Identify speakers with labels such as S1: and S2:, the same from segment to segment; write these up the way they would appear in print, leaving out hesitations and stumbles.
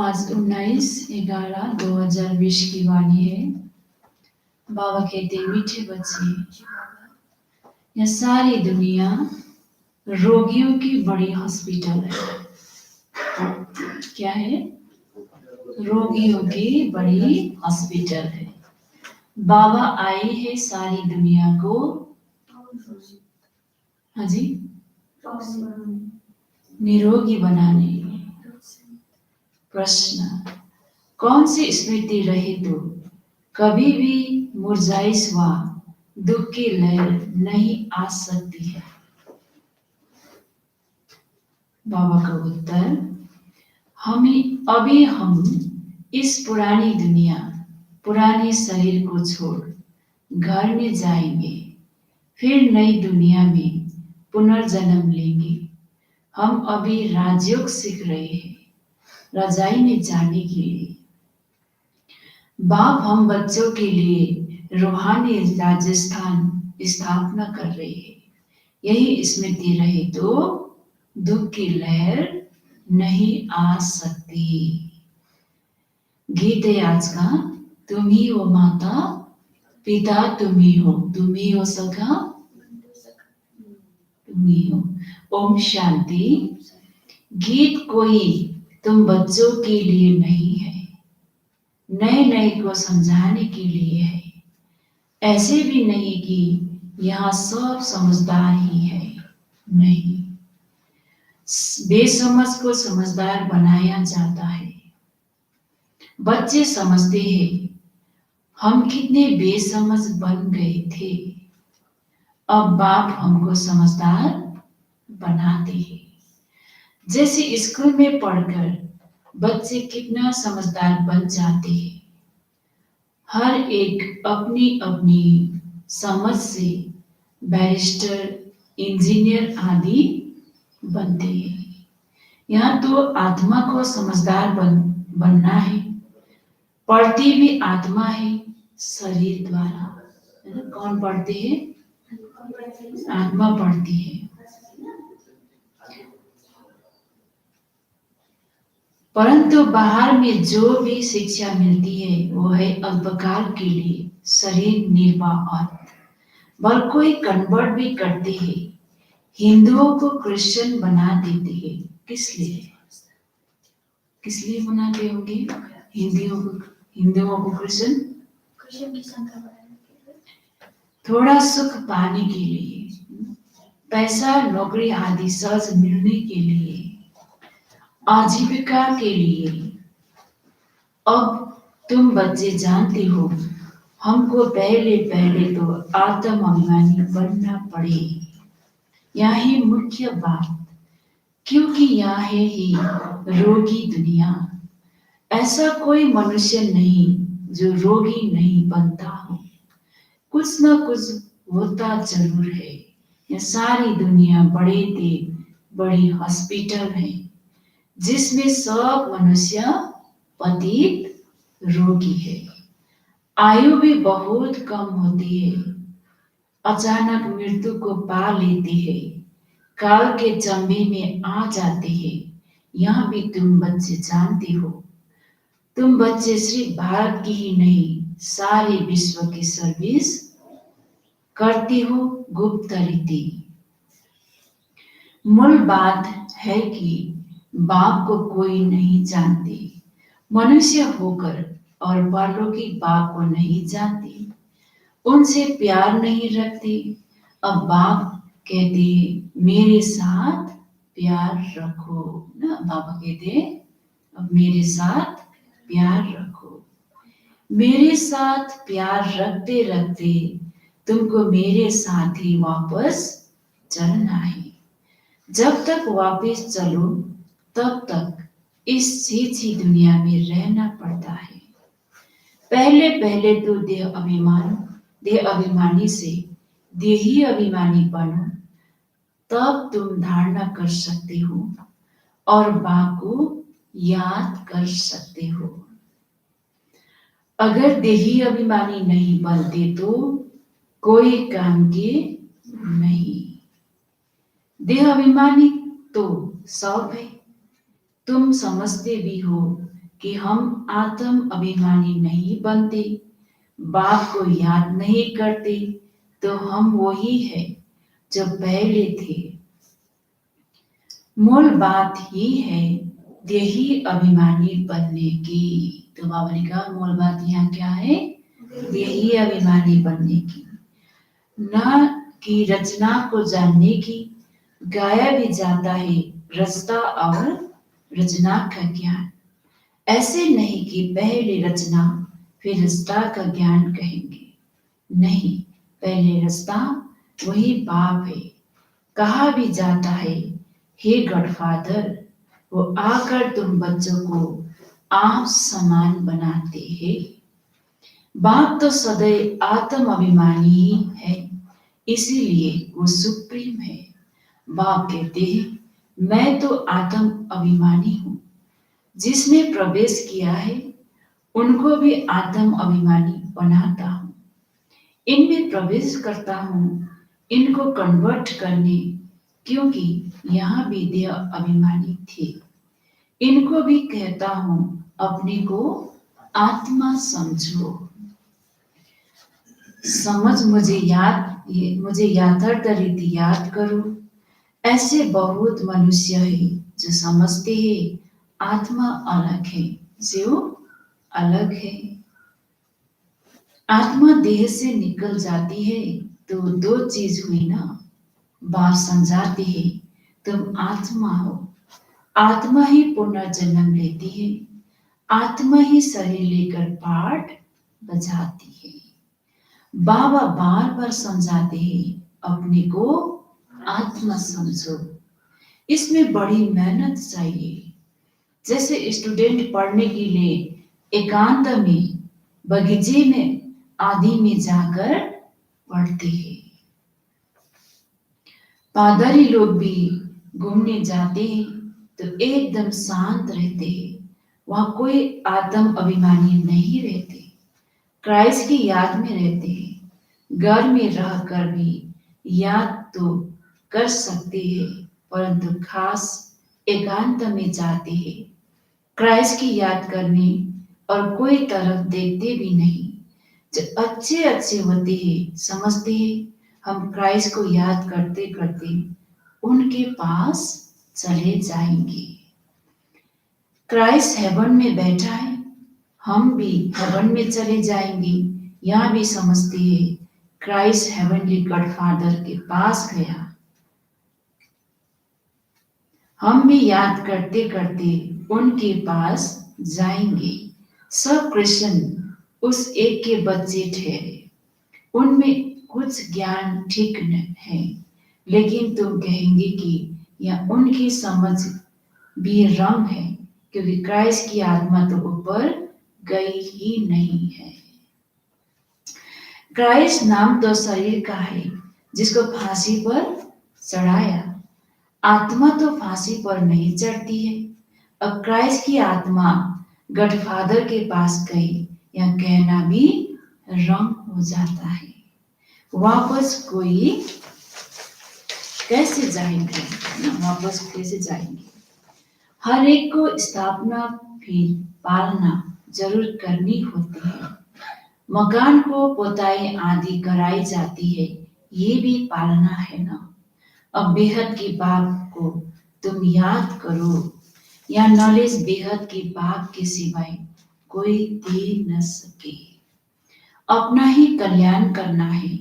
S1: आज 19/11/2020 की वाणी है। बाबा कहते मीठे बच्चे, यह सारी दुनिया रोगियों की बड़ी हॉस्पिटल है। क्या है? रोगियों की बड़ी हॉस्पिटल है। बाबा आए हैं सारी दुनिया को, हाँ जी, निरोगी बनाने। प्रश्न, कौन सी स्मृति रहे तो कभी भी मुरझाइश व दुख की लहर नहीं आ सकती है? बाबा का उत्तर, हम इस पुरानी दुनिया, पुराने शरीर को छोड़ घर में जाएंगे, फिर नई दुनिया में पुनर्जन्म लेंगे। हम अभी राजयोग सीख रहे हैं, रजाई में जाने के लिए। बाप हम बच्चों के लिए रूहानी राजस्थान स्थापना कर रहे हैं। यही स्मृति रहे तो दुख की लहर नहीं आ सकती। गीत है आज का, तुम ही हो माता पिता, तुम ही हो सखा, तुम ही हो। ओम शांति। गीत कोई तुम बच्चों के लिए नहीं है, नए नए को समझाने के लिए है। ऐसे भी नहीं कि यहाँ सब समझदार ही है, नहीं। बेसमझ को समझदार बनाया जाता है। बच्चे समझते हैं हम कितने बेसमझ बन गए थे, अब बाप हमको समझदार बनाते हैं। जैसे स्कूल में पढ़कर बच्चे कितना समझदार बन जाते हैं। हर एक अपनी अपनी समझ से बैरिस्टर, इंजीनियर आदि बनते हैं। यहाँ तो आत्मा को समझदार बनना है। पढ़ती भी आत्मा है शरीर द्वारा, है ना? कौन पढ़ते हैं? आत्मा पढ़ती है। परंतु बाहर में जो भी शिक्षा मिलती है वो है अल्पकाल के लिए शरीर निर्वाह। बल कोई कन्वर्ट भी करते हैं, हिंदुओं को क्रिश्चियन बना देते हैं। किस लिए बनाते होंगे? हिंदुओं को क्रिश्चियन की संख्या बढ़ाने के लिए, थोड़ा सुख पाने के लिए, पैसा नौकरी आदि सहज मिलने के लिए, आजीविका के लिए। अब तुम बच्चे जानते हो हमको पहले तो आत्माभिमानी बनना पड़े। यह ही मुख्य बात, क्योंकि यह है ही रोगी दुनिया। ऐसा कोई मनुष्य नहीं जो रोगी नहीं बनता हो, कुछ न कुछ होता जरूर है। यह सारी दुनिया बड़ी हॉस्पिटल है, जिसमें सब मनुष्य पतित रोगी है। आयु भी बहुत कम होती है, अचानक मृत्यु को पा लेते हैं, काल के चंबे में आ जाते हैं। यह भी तुम बच्चे जानते हो। तुम बच्चे सिर्फ भारत की ही नहीं, सारे विश्व की सर्विस करते हो गुप्त रीति। मूल बात है कि बाप को कोई नहीं जानते, मनुष्य होकर और परलौकिक बाप को नहीं जानते, उनसे प्यार नहीं रखते। अब बाप कहते हैं मेरे साथ प्यार रखो ना। बाबा कहते हैं अब मेरे साथ प्यार रखो। मेरे साथ प्यार रखते रखते तुमको मेरे साथ ही वापस चलना है। जब तक वापस चलो तब तक इस छीछी दुनिया में रहना पड़ता है। पहले तो देह अभिमानी से देही अभिमानी बनो, तब तुम धारणा कर सकते हो और बाप को याद कर सकते हो। अगर देही अभिमानी नहीं बनते तो कोई काम के नहीं। देह अभिमानी तो सब है, तुम समझते भी हो कि हम आत्म अभिमानी नहीं बनते, बाप को याद नहीं करते, तो हम वही है जो पहले थे। मूल बात ही है यही अभिमानी बनने की। तो बाबा ने कहा मूल बात यहाँ क्या है? यही अभिमानी बनने की, न कि रचना को जानने की। गाया भी जाता है रचता और रचना का ज्ञान। ऐसे नहीं कि पहले रचना फिर रचता का ज्ञान कहेंगे, नहीं, पहले रचता वही बाप है। कहा भी जाता है हे गॉडफादर, वो आकर तुम बच्चों को आप समान बनाते हैं। बाप तो सदैव आत्म अभिमानी ही है, इसीलिए वो सुप्रीम है। बाप कहते हैं मैं तो आत्म अभिमानी हूं। जिसने प्रवेश किया है उनको भी आत्म अभिमानी बनाता हूं। इनमें प्रवेश करता हूं इनको कन्वर्ट करने, क्योंकि यहाँ भी देह अभिमानी थे। इनको भी कहता हूं अपने को आत्मा समझो। समझ मुझे यथार्थ रीति याद करो। ऐसे बहुत मनुष्य है जो समझते हैं आत्मा अलग है, जीव अलग है। आत्मा देह से निकल जाती है तो दो चीज हुई ना। बाप समझाते हैं तुम आत्मा हो, आत्मा ही पुनर्जन्म लेती है, आत्मा ही शरीर लेकर पाठ बजाती है। बाबा बार बार समझाते हैं अपने को आत्मा समझो। इसमें बड़ी मेहनत चाहिए। जैसे स्टूडेंट पढ़ने के लिए एकांत में बगीचे में आदि में जाकर पढ़ते हैं। पादरी लोग भी घूमने जाते हैं तो एकदम शांत रहते हैं, वहां कोई आत्म अभिमानी नहीं रहते, क्राइस्ट की याद में रहते हैं। घर में रहकर भी याद तो कर सकते हैं, परंतु खास एकांत में जाते हैं क्राइस्ट की याद करने और कोई तरफ देखते भी नहीं। जो अच्छे अच्छे होते हैं समझते हैं हम क्राइस्ट को याद करते करते उनके पास चले जाएंगे। क्राइस्ट हेवन में बैठा है, हम भी हेवन में चले जाएंगे। यहाँ भी समझते हैं क्राइस्ट हेवनली गॉडफादर के पास गया। हम भी याद करते करते उनके पास जाएंगे। सब क्रिश्चियन उस एक के बच्चे ठहरे, उनमें कुछ ज्ञान ठीक है, लेकिन तुम कहेंगे कि यह उनकी समझ भी रंग है, क्योंकि क्राइस्ट की आत्मा तो ऊपर गई ही नहीं है। क्राइस्ट नाम तो शरीर का है जिसको फांसी पर चढ़ाया, आत्मा तो फांसी पर नहीं चढ़ती है। अब क्राइस्ट की आत्मा गॉडफादर के पास गई, यह कहना भी रंग हो जाता है। वापस कोई कैसे जाएंगे, वापस कैसे जाएंगे? हर एक को स्थापना फिर पालना जरूर करनी होती है। मकान को पोताई आदि कराई जाती है, ये भी पालना है ना। अब बेहद की बात को तुम याद करो, या नॉलेज बेहद की बात के सिवाय कोई दे न सके। अपना ही कल्याण करना है,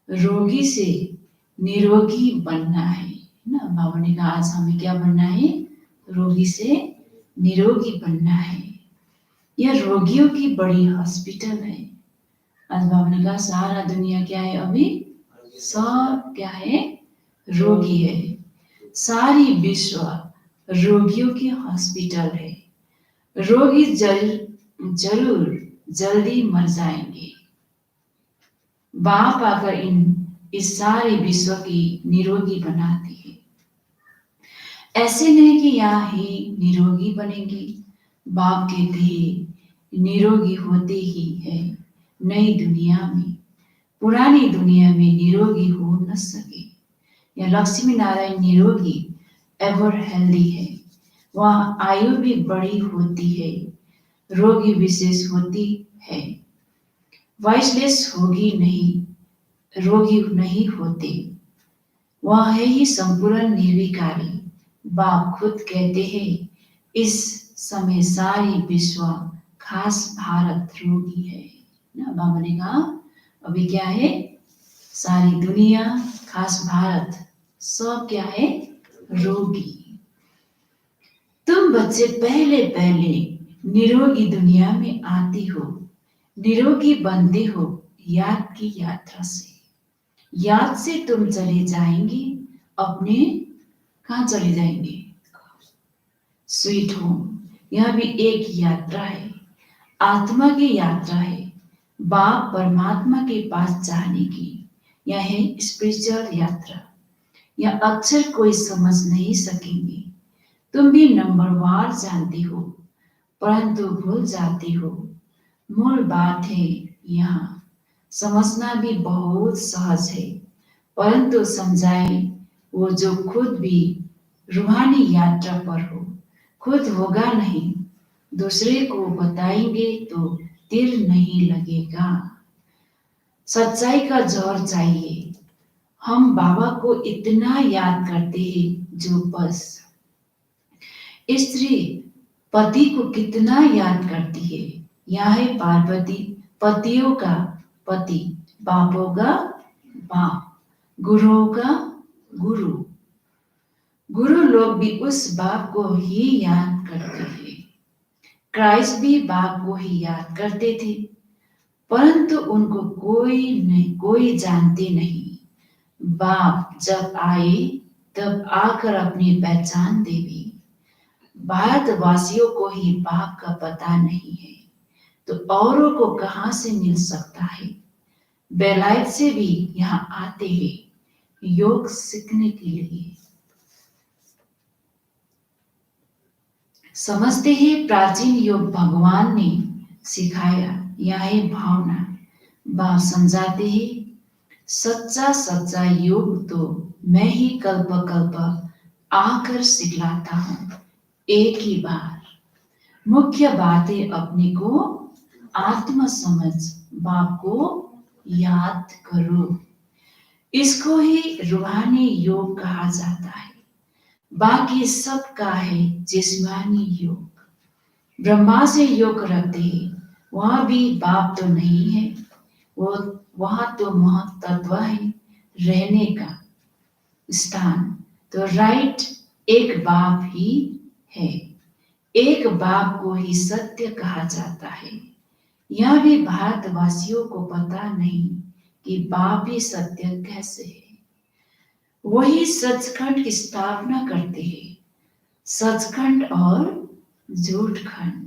S1: रोगी से निरोगी बनना है ना। बाबा ने कहा आज हमें क्या बनना है? रोगी से निरोगी बनना है। यह रोगियों की बड़ी हॉस्पिटल है। आज बाबा ने कहा सारा दुनिया क्या है? अभी सब क्या है? रोगी है। सारी विश्व रोगियों की हॉस्पिटल है। रोगी जरूर जल्दी मर जाएंगे। बाप आकर इस सारे विश्व की निरोगी बनाती है। ऐसे नहीं कि यहाँ ही निरोगी बनेंगे। बाप कहते हैं निरोगी होते ही है नई दुनिया में, पुरानी दुनिया में निरोगी हो न सके। या लक्ष्मी नारायण निरोगी एवर हेल्दी है, वहाँ आयु भी बड़ी होती है, रोगी विशेष होती है, वॉइसलेस होगी नहीं, रोगी नहीं होते। वह है ही संपूर्ण निर्विकारी। बाप खुद कहते हैं, इस समय सारी विश्व खास भारत रोगी है ना। बाबा ने कहा अभी क्या है, सारी दुनिया खास भारत सब क्या है, रोगी। तुम बच्चे पहले पहले निरोगी दुनिया में आती हो, निरोगी बनते हो याद की यात्रा से। याद से तुम चले जाएंगे अपने, कहाँ चले जाएंगे, स्वीट होम। यह भी एक यात्रा है, आत्मा की यात्रा है, बाप परमात्मा के पास जाने की। यह है स्पिरिचुअल यात्रा। यह अक्षर कोई समझ नहीं सकेंगे। तुम भी नंबरवार जानती हो, परंतु भूल जाती हो। मूल बात है यहाँ, समझना भी बहुत सहज है, परंतु समझाए वो जो खुद भी रूहानी यात्रा पर हो। खुद होगा नहीं, दूसरे को बताएंगे तो तीर नहीं लगेगा। सच्चाई का जोर चाहिए। हम बाबा को इतना याद करते हैं जो बस, स्त्री पति को कितना याद करती है। यह है पार्वती पतियों का पति, बापों का बाप, गुरुओं का गुरु। गुरु लोग भी उस बाप को ही याद करते हैं। क्राइस्ट भी बाप को ही याद करते थे, परंतु उनको कोई जानते नहीं। बाप जब आए तब आकर अपनी पहचान दे दी। भारतवासियों को ही बाप का पता नहीं है, तो औरों को कहां से मिल सकता है। बेलायत से भी यहाँ आते हैं योग सीखने के लिए। समझते हैं प्राचीन योग भगवान ने सिखाया, यह है भावना। बाप समझाते हैं सच्चा सच्चा योग तो मैं ही कल्प कल्प आकर सिखलाता हूं, एक ही बार। मुख्य बात है अपने को आत्मा समझ, बाप को याद करो। इसको ही रूहानी योग कहा जाता है। बाकी सब का है जिस्मानी योग। ब्रह्मा से योग रखते हैं, वहां भी बाप तो नहीं है, वो वहां तो महत्त्व है रहने का स्थान। तो राइट एक बाप ही है, एक बाप को ही सत्य कहा जाता है। यह भी भारतवासियों को पता नहीं कि बाप ही सत्य कैसे है। वही सचखंड की स्थापना करते हैं, सचखंड और झूठखंड।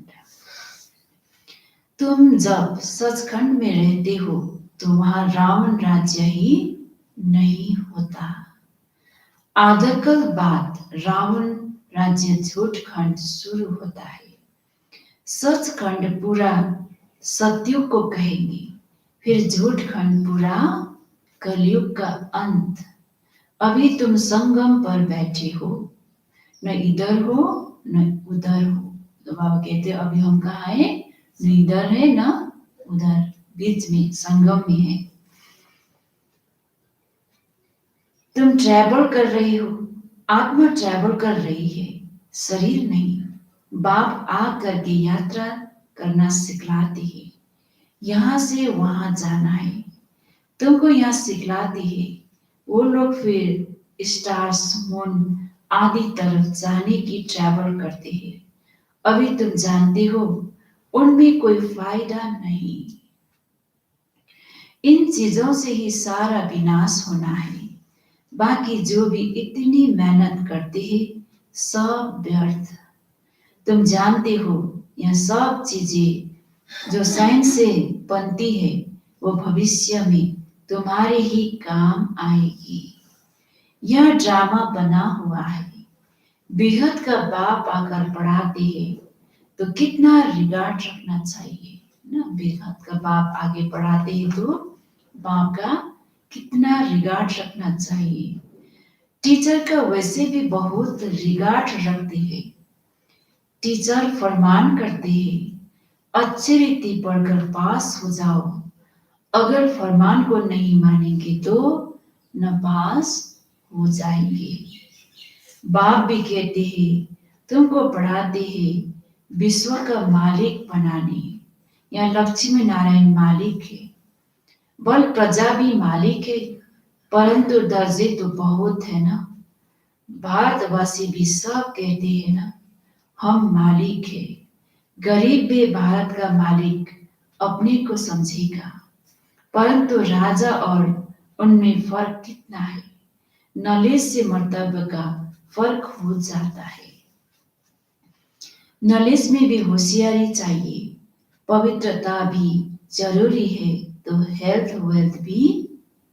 S1: तुम जब सचखंड में रहते हो तो वहां रावण राज्य ही नहीं होता। आदकल बाद रावण राज्य झूठखंड शुरू होता है। सचखंड पूरा सतयुग को कहेंगे, फिर झूठखंड पूरा कलयुग का अंत। अभी तुम संगम पर बैठे हो, न इधर हो न उधर हो। तो बाबा कहते अभी हम कहाँ है, न इधर है न उधर, बीच में संगम में है। तुम ट्रैवल कर रहे हो, आत्मा ट्रैवल कर रही है, शरीर नहीं। बाप आ करके यात्रा करना सिखलाती है, यहां से वहां जाना है, तुमको यहाँ सिखलाती है। वो लोग फिर स्टार्स मून आदि तरफ जाने की ट्रैवल करते हैं। अभी तुम जानते हो उनमें कोई फायदा नहीं। इन चीजों से ही सारा विनाश होना है। बाकी जो भी इतनी मेहनत करते हैं सब व्यर्थ। तुम जानते हो यह सब चीजें जो साइंस से बनती है वो भविष्य में तुम्हारे ही काम आएगी। यह ड्रामा बना हुआ है। बेहद का बाप आकर पढ़ाते हैं तो कितना रिगार्ड रखना चाहिए ना। बेहद का बाप आगे पढ़ाते हैं तो बाप का कितना रिगार्ड रखना चाहिए। टीचर का वैसे भी बहुत रिगार्ड रखते हैं। टीचर फरमान करते हैं, अच्छी रीति पढ़कर पास हो जाओ। अगर फरमान को नहीं मानेंगे तो न पास हो जाएंगे। बाप भी कहते हैं तुमको पढ़ाते हैं विश्व का मालिक बनाने। यहाँ लक्ष्मी नारायण मालिक है, बल प्रजा भी मालिक है, परंतु दर्जे तो बहुत है ना। भारतवासी भी सब कहते हैं ना हम मालिक है। गरीब भी भारत का मालिक अपने को समझेगा, परंतु राजा और उनमें फर्क कितना है। नॉलेज से मर्तबा का फर्क हो जाता है। नॉलेज में भी होशियारी चाहिए, पवित्रता भी जरूरी है, तो हेल्थ वेल्थ भी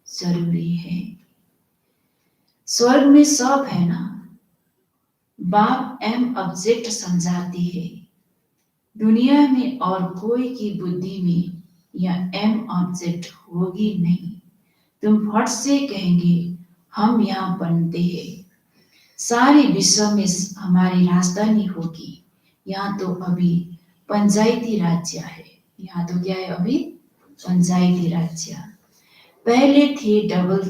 S1: जरूरी है। स्वर्ग में सब है ना। बाप एम ऑब्जेक्ट समझाती है। दुनिया में और कोई की बुद्धि में यह एम ऑब्जेक्ट होगी नहीं। तुम फट से कहेंगे हम यहाँ बनते हैं, सारे विश्व में हमारी राजधानी होगी। यहाँ तो अभी पंचायती राज्य है। यहाँ तो क्या है अभी पंचायती राज्य। पहले थी डबल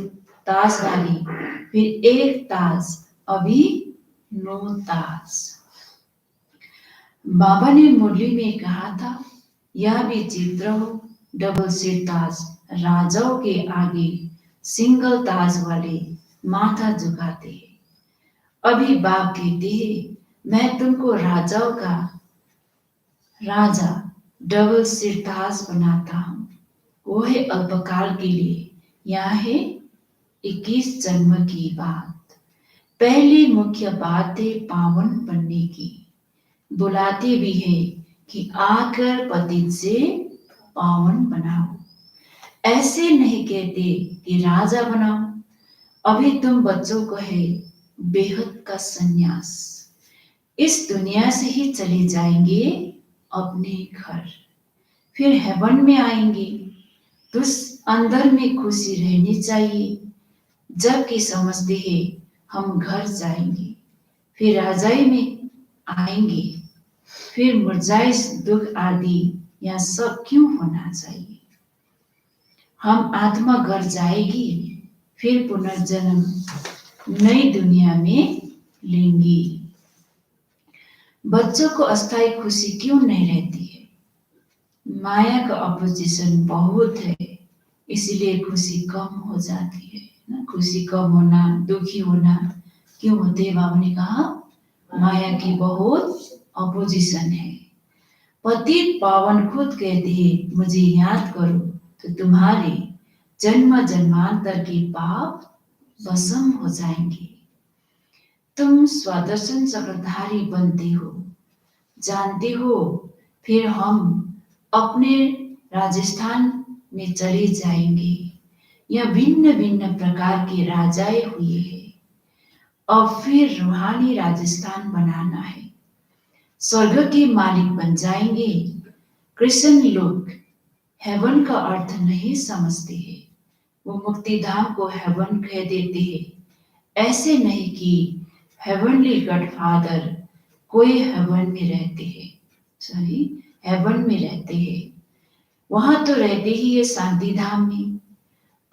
S1: ताज वाली, फिर एक ताज, अभी 9 ताज। बाबा ने मुरली में कहा था यह भी चित्र हो, डबल सिर ताज राजाओं के आगे सिंगल ताज वाले माथा झुकाते हैं। अभी बाप कहते हैं मैं तुमको राजाओं का राजा डबल सिर ताज बनाता हूं। वो है अल्पकाल के लिए। यह है 21 जन्म की बात। पहली मुख्य बात है पावन बनने की। बुलाते भी है कि आकर पतित से पावन बनाओ। ऐसे नहीं कहते कि राजा बनाओ। अभी तुम बच्चों को है बेहद का संन्यास। इस दुनिया से ही चले जाएंगे अपने घर, फिर हेवन में आएंगे। तो अंदर में खुशी रहनी चाहिए। जबकि समझते हैं हम घर जाएंगे, फिर राजाई में आएंगे, फिर मुरझाई दुख आदि यह सब क्यों होना चाहिए। हम आत्मा घर जाएगी, फिर पुनर्जन्म नई दुनिया में लेंगी। बच्चों को अस्थायी खुशी क्यों नहीं रहती है। माया का अपोजिशन बहुत है, इसलिए खुशी कम हो जाती है ना। खुशी कम होना, दुखी होना क्यों होते हैं। बाबा ने कहा माया की बहुत अपोजिशन है। पतित पावन खुद कहते हैं मुझे याद करो तो तुम्हारे जन्म जन्मांतर के पाप भस्म हो जाएंगे। तुम स्वदर्शन चक्रधारी बनते हो, जानते हो। फिर हम अपने राजस्थान में चले जाएंगे। यह भिन्न भिन्न प्रकार के राजाएं हुए हैं। अब फिर रूहानी राजस्थान बनाना है। स्वर्ग के मालिक बन जाएंगे। कृष्ण लोग हेवन का अर्थ नहीं समझते हैं। वो मुक्ति धाम को हेवन कह देते हैं। ऐसे नहीं कि हेवनली गॉडफादर कोई हेवन में रहते हैं, सॉरी हेवन में रहते हैं। वहां तो रहते ही है शांति धाम में।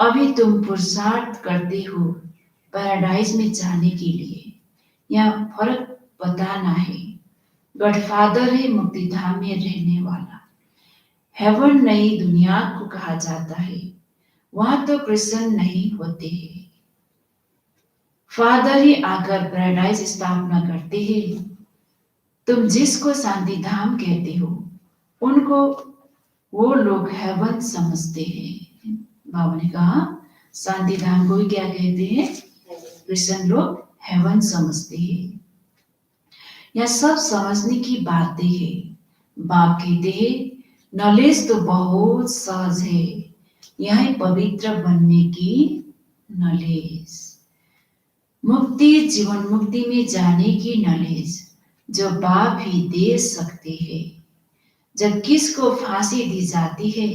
S1: अभी तुम पुरुषार्थ करते हो पैराडाइज में जाने के लिए। यह फर्क बताना है। गॉडफादर है मुक्ति धाम में रहने वाला। हेवन नई दुनिया को कहा जाता है। वहां तो कृष्ण नहीं होते हैं। फादर ही आकर पैराडाइज स्थापना करते हैं। तुम जिसको शांति धाम कहते हो उनको वो लोग हेवन समझते हैं। बाबा ने कहा शांति धाम को ही क्या कहते हैं, कृष्ण लोग हेवन समझते हैं। यह सब समझने की बातें हैं। बाप कहते हैं नॉलेज तो बहुत सहज है, यह पवित्र बनने की नॉलेज। मुक्ति जीवन मुक्ति में जाने की नॉलेज जो बाप ही दे सकते हैं। जब किसको फांसी दी जाती है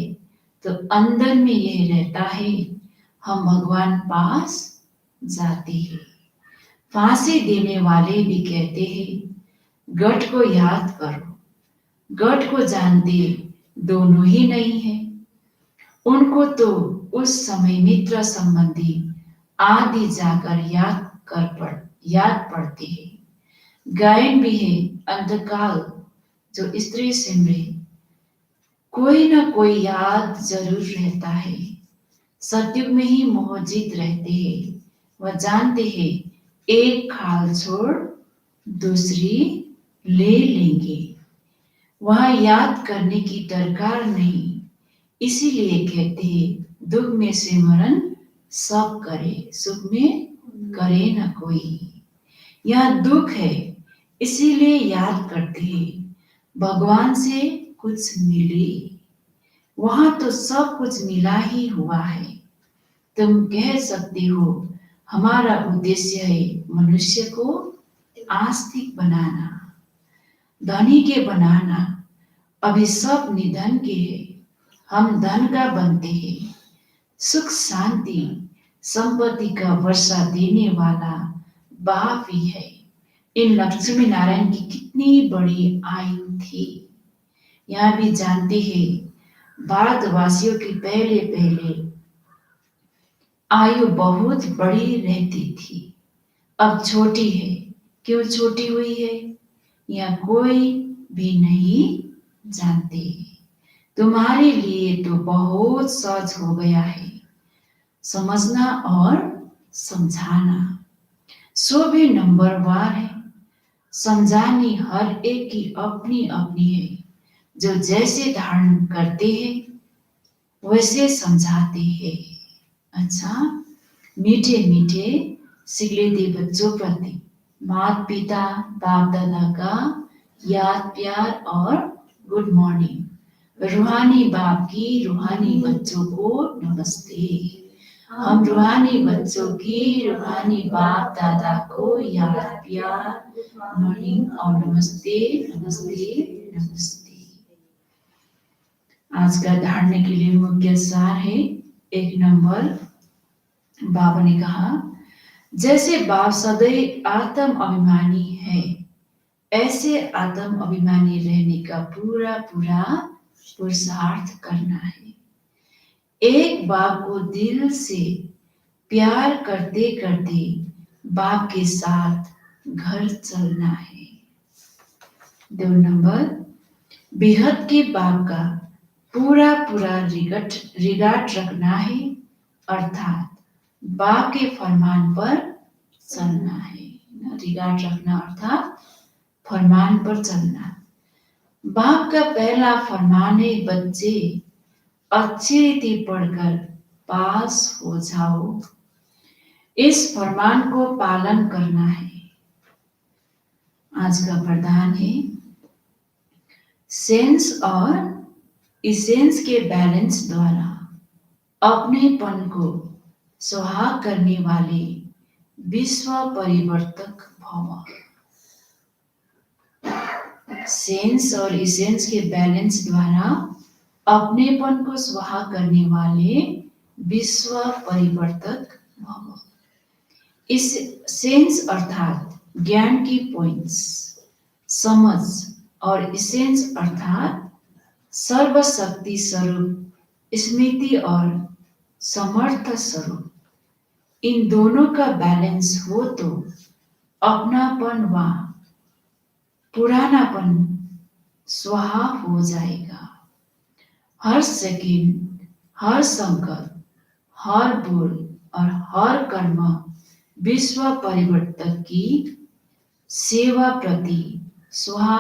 S1: तो अंदर में यह रहता है हम भगवान पास जाते हैं। फांसी देने वाले भी कहते हैं गढ़ को याद करो। गॉड को जानते दोनों ही नहीं है। उनको तो उस समय मित्र संबंधी आदि जाकर याद पड़ती है। गायन भी है अंतकाल जो स्त्री सिमरे, कोई ना कोई याद जरूर रहता है। सतयुग में ही मोह जीत रहते हैं। वह जानते हैं एक खाल छोड़ दूसरी ले लेंगे। वहां याद करने की दरकार नहीं, इसीलिए कहते हैं दुख में सिमरन सब करे, सुख में करे न कोई। यहाँ दुख है इसीलिए याद करते हैं, भगवान से कुछ मिले। वहां तो सब कुछ मिला ही हुआ है। तुम कह सकते हो हमारा उद्देश्य है मनुष्य को आस्तिक बनाना, धनी के बनाना। अभी सब निधन के है, हम धन का बनते हैं। सुख शांति संपत्ति का वर्षा देने वाला बाप ही है। इन लक्ष्मी नारायण की कितनी बड़ी आयु थी। यहाँ भी जानते हैं भारतवासियों की पहले पहले आयु बहुत बड़ी रहती थी, अब छोटी है। क्यों छोटी हुई है यह कोई भी नहीं जानते। तुम्हारे लिए तो बहुत सहज हो गया है समझना और समझाना। सो भी नंबरवार है, समझानी हर एक की अपनी अपनी है। जो जैसे धारण करते हैं वैसे समझाते हैं। अच्छा, मीठे मीठे सिगलेते बच्चों प्रति माता पिता बाप दादा का याद प्यार और गुड मॉर्निंग। रूहानी बाप की रूहानी बच्चों को नमस्ते। हम रूहानी बच्चों की रूहानी बाप दादा को याद प्यार मॉर्निंग और नमस्ते नमस्ते नमस्ते। आज का धारणे के लिए मुख्य सार है। एक नंबर, बाबा ने कहा जैसे बाप सदैव आत्म अभिमानी है, ऐसे आत्म अभिमानी रहने का पूरा पूरा पुरुषार्थ करना है। एक बाप को दिल से प्यार करते करते बाप के साथ घर चलना है। 2 नंबर, बेहद के बाप का पूरा पूरा रिगार्ड रखना है, अर्थात बाप के फरमान पर चलना है। रिगार्ड रखना अर्थात फरमान पर चलना। बाप का पहला फरमान है बच्चे अच्छी रीति पढ़कर पास हो जाओ। इस फरमान को पालन करना है। आज का वरदान है सेंस और इसेंस के बैलेंस द्वारा अपनेपन को सुहाग करने वाले विश्व परिवर्तक भव। सेंस और इसेंस के बैलेंस द्वारा अपनेपन को सुहाग करने वाले विश्व परिवर्तक भव। इस सेंस अर्थात ज्ञान की पॉइंट्स, समझ, और इसेंस अर्थात सर्वशक्ति स्वरूप, स्मृति और समर्थ स्वरूप, इन दोनों का बैलेंस हो तो अपनापन व पुरानापन स्वाहा हो जाएगा। हर सेकंड, हर संकल्प, हर बोल और हर कर्म विश्व परिवर्तक की सेवा प्रति स्वाहा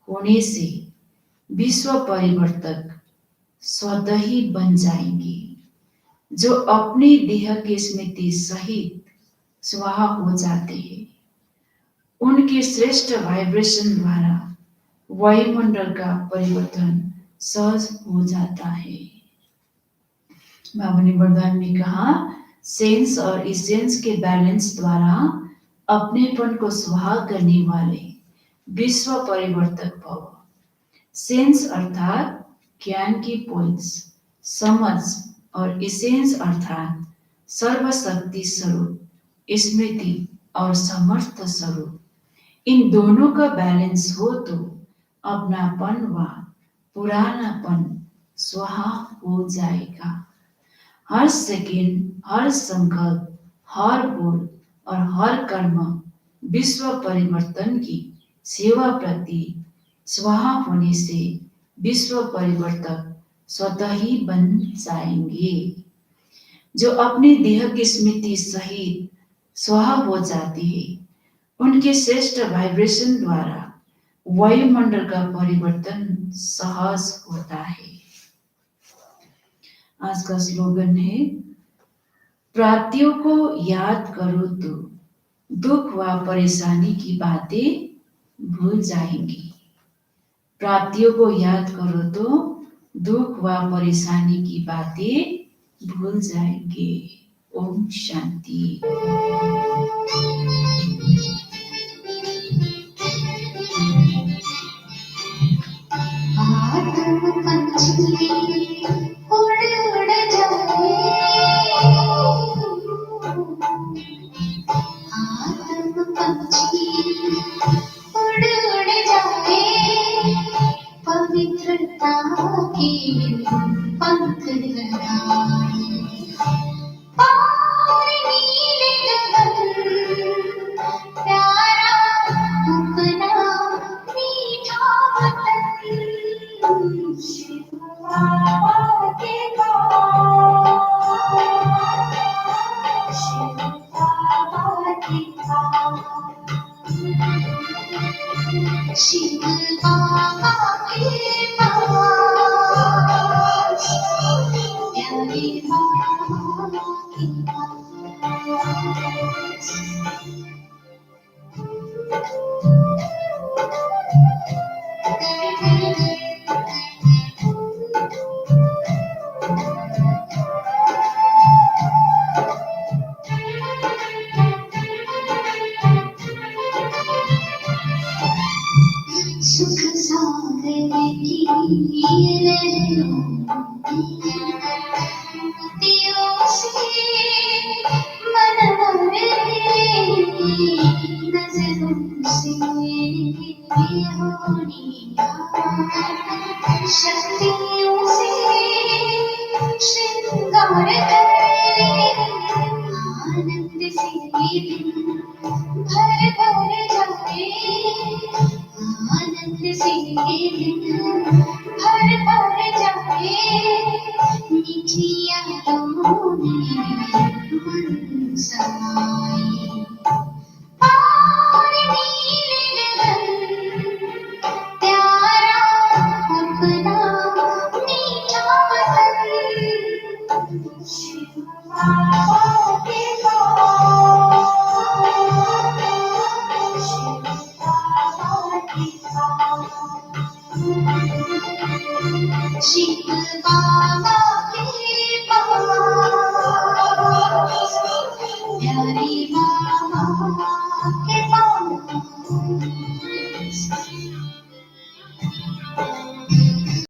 S1: होने से विश्व परिवर्तक स्वतः ही बन जाएंगे, जो अपनी देह की स्मृति सहित स्वाहा हो जाते हैं। उनके श्रेष्ठ वाइब्रेशन द्वारा वायुमंडल का परिवर्तन सहज हो जाता है। बाबा ने वरदान में कहा सेंस और इसेंस के बैलेंस द्वारा अपनेपन को सुहाग करने वाले विश्व परिवर्तक भव। सेंस अर्थात ज्ञान की पॉइंट्स, समझ, और इसेंस अर्थात सर्वशक्ति स्वरूप, स्मृति और समर्थ स्वरूप, इन दोनों का बैलेंस हो तो अपनापन व पुरानापन स्वाहा हो जाएगा। हर सेकेंड, हर संकल्प, हर बोल और हर कर्म विश्व परिवर्तन की सेवा प्रति स्वाहा होने से विश्व परिवर्तक स्वतः ही बन जाएंगे। जो अपने देह की स्मृति सहित स्वाहा हो जाती है, उनके श्रेष्ठ वाइब्रेशन द्वारा वायुमंडल का परिवर्तन सहज होता है। आज का स्लोगन है, प्राप्तियों को याद करो तो दुख व परेशानी की बातें भूल जाएंगी। प्राप्तियों को याद करो तो दुख व परेशानी की बातें भूल जाएंगे। ओम शांति।
S2: पवित्रता के पंख लहराए, पार नीले गगन, प्यारा अपना मीठा वतन, शिव बाबा के पास, शिव बाबा के पास, शिव बाबा के पास, प्यारे बाबा के पास। सुख सागर की लहरों